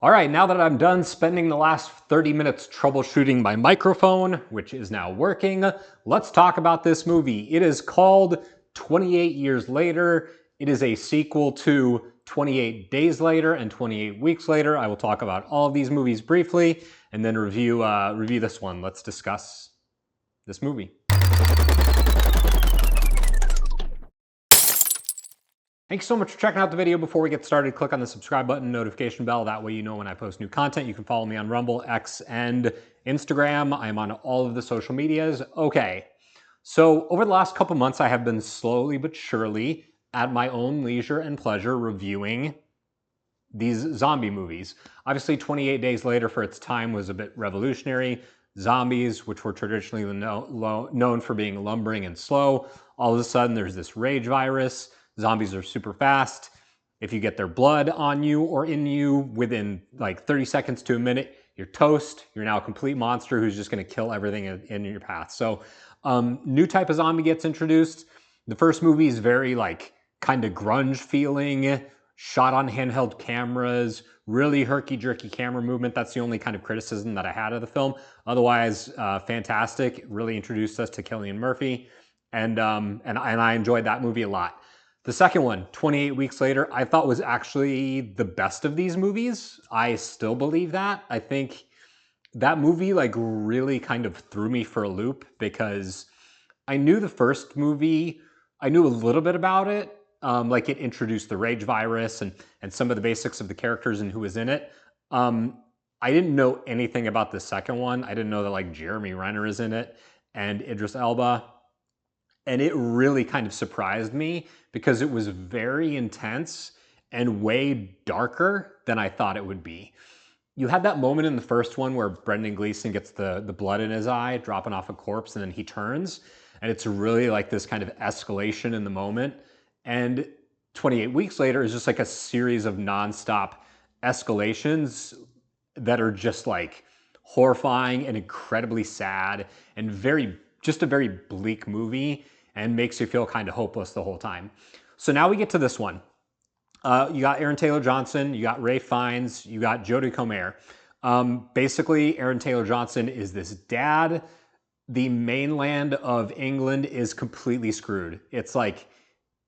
All right, now that I'm done spending the last 30 minutes troubleshooting my microphone, which is now working, let's talk about this movie. It is called 28 Years Later. It is a sequel to 28 Days Later and 28 Weeks Later. I will talk about all of these movies briefly and then review this one. Let's discuss this movie. Thanks so much for checking out the video. Before we get started, click on the subscribe button, notification bell. That way you know when I post new content. You can follow me on Rumble, X, and Instagram. I'm on all of the social medias. Okay, so over the last couple months, I have been slowly but surely, at my own leisure and pleasure, reviewing these zombie movies. Obviously, 28 Days Later for its time was a bit revolutionary. Zombies, which were traditionally known for being lumbering and slow, all of a sudden there's this rage virus. Zombies are super fast. If you get their blood on you or in you within like 30 seconds to a minute, you're toast. You're now a complete monster who's just going to kill everything in your path. So new type of zombie gets introduced. The first movie is very like kind of grunge feeling, shot on handheld cameras, really herky-jerky camera movement. That's the only kind of criticism that I had of the film. Otherwise, fantastic. It really introduced us to Cillian Murphy, and I enjoyed that movie a lot. The second one, 28 Weeks Later, I thought was actually the best of these movies. I still believe that. I think that movie like really kind of threw me for a loop because I knew the first movie, I knew a little bit about it. Like it introduced the rage virus and some of the basics of the characters and who was in it. I didn't know anything about the second one. I didn't know that like Jeremy Renner is in it and Idris Elba. And it really kind of surprised me because it was very intense and way darker than I thought it would be. You had that moment in the first one where Brendan Gleeson gets the blood in his eye, dropping off a corpse, and then he turns. And it's really like this kind of escalation in the moment. And 28 Weeks Later is just like a series of nonstop escalations that are just like horrifying and incredibly sad and just a very bleak movie and makes you feel kind of hopeless the whole time. So now we get to this one. You got Aaron Taylor-Johnson, you got Ralph Fiennes, you got Jodie Comer. Basically, Aaron Taylor-Johnson is this dad. The mainland of England is completely screwed. It's like,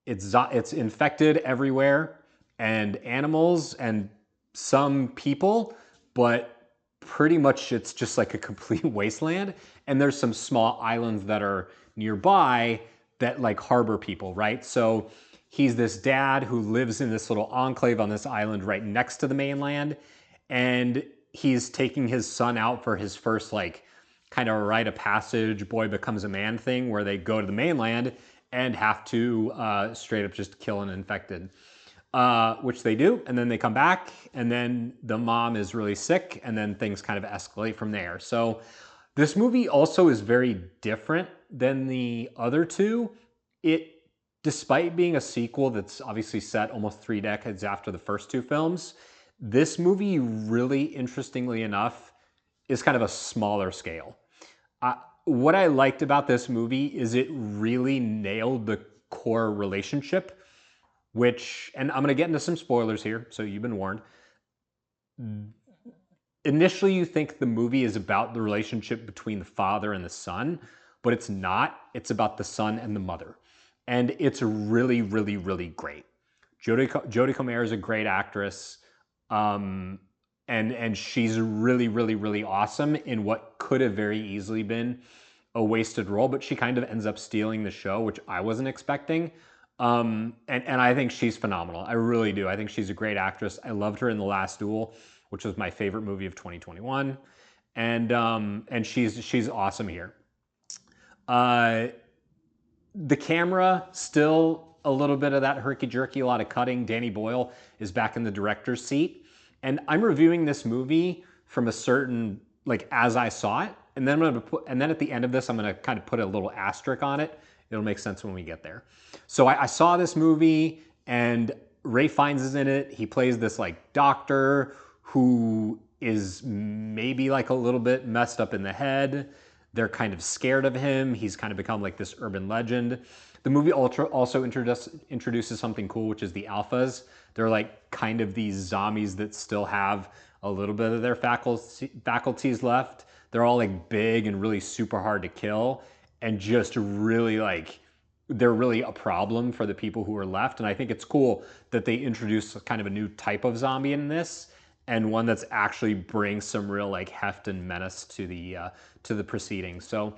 it's infected everywhere, and animals and some people, but pretty much it's just like a complete wasteland. And there's some small islands that are nearby that like harbor people, right? So he's this dad who lives in this little enclave on this island right next to the mainland. And he's taking his son out for his first like kind of rite of passage, boy becomes a man thing where they go to the mainland and have to straight up just kill an infected, which they do. And then they come back and then the mom is really sick and then things kind of escalate from there. So this movie also is very different than the other two. Despite being a sequel that's obviously set almost 3 decades after the first two films, this movie really, interestingly enough, is kind of a smaller scale. What I liked about this movie is it really nailed the core relationship, and I'm going to get into some spoilers here, so you've been warned. Initially, you think the movie is about the relationship between the father and the son, but it's not. It's about the son and the mother. And it's really, really, really great. Jodie Comer is a great actress. And she's really, really, really awesome in what could have very easily been a wasted role, but she kind of ends up stealing the show, which I wasn't expecting. And I think she's phenomenal. I really do. I think she's a great actress. I loved her in The Last Duel, which was my favorite movie of 2021. And she's awesome here. The camera, still a little bit of that herky-jerky, a lot of cutting. Danny Boyle is back in the director's seat. And I'm reviewing this movie from a certain, like, as I saw it. And then at the end of this, I'm gonna kind of put a little asterisk on it. It'll make sense when we get there. So I saw this movie and Ralph Fiennes is in it. He plays this like doctor who is maybe like a little bit messed up in the head. They're kind of scared of him. He's kind of become like this urban legend. The movie also introduces something cool, which is the alphas. They're like kind of these zombies that still have a little bit of their faculties left. They're all like big and really super hard to kill, and just really like they're really a problem for the people who are left. And I think it's cool that they introduce kind of a new type of zombie in this, and one that's actually brings some real like heft and menace to the proceedings. So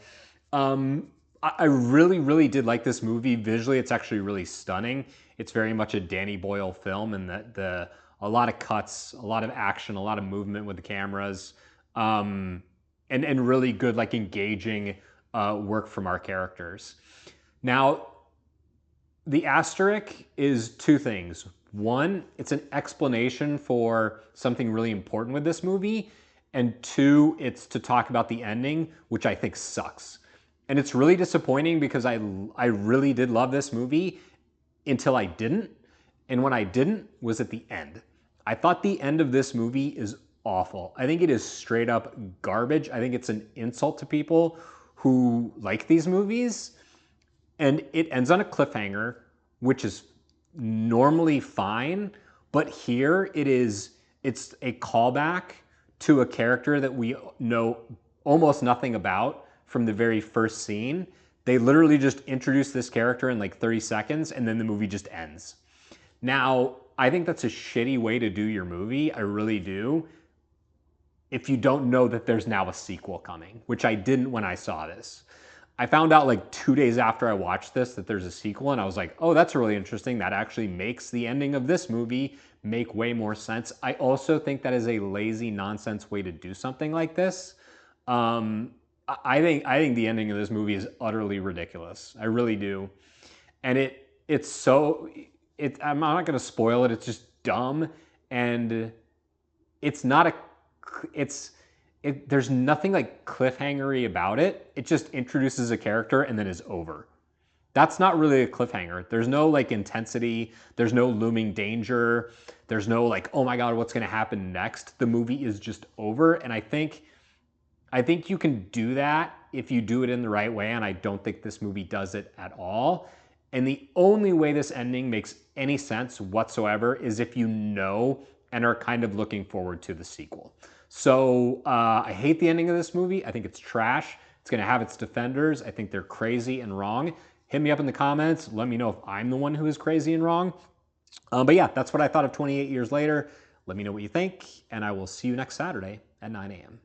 I really, really did like this movie. Visually, it's actually really stunning. It's very much a Danny Boyle film, and a lot of cuts, a lot of action, a lot of movement with the cameras, and really good like engaging work from our characters. Now, the asterisk is two things. One, it's an explanation for something really important with this movie. And two, it's to talk about the ending, which I think sucks. And it's really disappointing because I really did love this movie until I didn't. And when I didn't was at the end. I thought the end of this movie is awful. I think it is straight up garbage. I think it's an insult to people who like these movies. And it ends on a cliffhanger, which is normally fine, but here it's a callback to a character that we know almost nothing about from the very first scene. They literally just introduce this character in like 30 seconds and then the movie just ends. Now, I think that's a shitty way to do your movie. I really do. If you don't know that there's now a sequel coming, which I didn't when I saw this. I found out like 2 days after I watched this that there's a sequel, and I was like, oh, that's really interesting. That actually makes the ending of this movie make way more sense. I also think that is a lazy nonsense way to do something like this. I think the ending of this movie is utterly ridiculous. I really do. And I'm not going to spoil it. It's just dumb, and it's not a there's nothing like cliffhangery about it. It just introduces a character and then is over. That's not really a cliffhanger. There's no like intensity. There's no looming danger. There's no like, oh my God, what's going to happen next? The movie is just over. And I think you can do that if you do it in the right way. And I don't think this movie does it at all. And the only way this ending makes any sense whatsoever is if you know and are kind of looking forward to the sequel. So I hate the ending of this movie. I think it's trash. It's going to have its defenders. I think they're crazy and wrong. Hit me up in the comments. Let me know if I'm the one who is crazy and wrong. But yeah, that's what I thought of 28 Years Later. Let me know what you think, and I will see you next Saturday at 9 a.m.